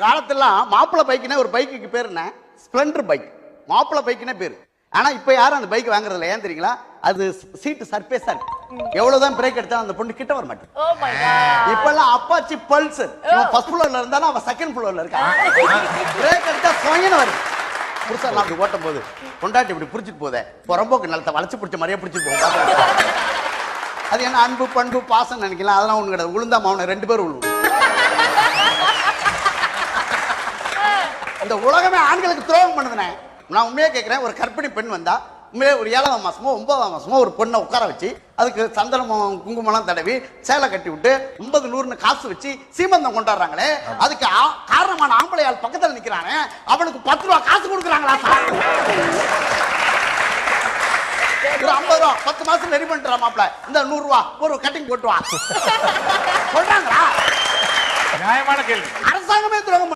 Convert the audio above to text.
காலத்தெல்லாம் மாப்பிள்ளை பைக்குனே ஒரு பைக்குக்கு பேர் என்ன? Splendor bike. மாப்பிள்ளை பைக்குனே பேரு. ஆனா இப்ப யாரும் அந்த பைக் வாங்குறது இல்ல. ஏன் தெரியுங்களா? அது சீட்டு சர்பேஸா இருக்கு. எவ்வளவுதான் பிரேக் எடுத்தாலும் அந்த பொண்ணு கிட்ட வர மாட்டேங்குது. இப்ப எல்லாம் அப்பாச்சி பல்ஸ் ஃபர்ஸ்ட் ஃப்ளோர்ல இருந்தாலும் அவன் செகண்ட் ஃப்ளோர்ல இருக்கா. பிரேக் எடுத்தா சொயன வருது. புருஷன் அப்படி ஓட்டும் போது கொண்டாட்டி இப்படி புடிச்சிட்டு போதே புறம்போக்கு நிலத்தை வளைச்சு பிடிச்ச மாதிரியே பிடிச்சிட்டு போகும். அது என்ன அன்பு பண்பு பாசம் நினைக்கலாம். அதெல்லாம் ஒண்ணு கிடையாது. உளுந்தா மாவன 2 பேரும் உழுவும். இந்த உலகமே ஆண்களுக்கு துரோகம் பண்ணுதுனே. நான் உண்மையே கேட்கிறேன். ஒரு கர்ப்பிணி பெண் வந்தா உண்மையே ஒரு 7ஆம் மாசமோ 9ஆம் மாசமோ ஒரு பொண்ணை உட்கார வச்சு அதுக்கு சந்தனமும் குங்குமம்லாம் தடவி சேலை கட்டி விட்டு 50 100 காசு வச்சு சீமந்தம் கொண்டாடுறாங்களே, அதுக்கு காரணமான ஆம்பளையால் பக்கத்தில் நிக்கிறானே அவனுக்கு 10 ரூபா காசு கொடுக்குறாங்களா சார்? ஒரு 50 ரூபா 10 மாசம் ரெடி பண்ணிட்டு மாப்பிள்ள இந்த 100 ரூபா ஒரு கட்டிங் போட்டு வா சொல்றாங்களா? நியாயமான கேள்வி. அரசாங்கமே துரோகம்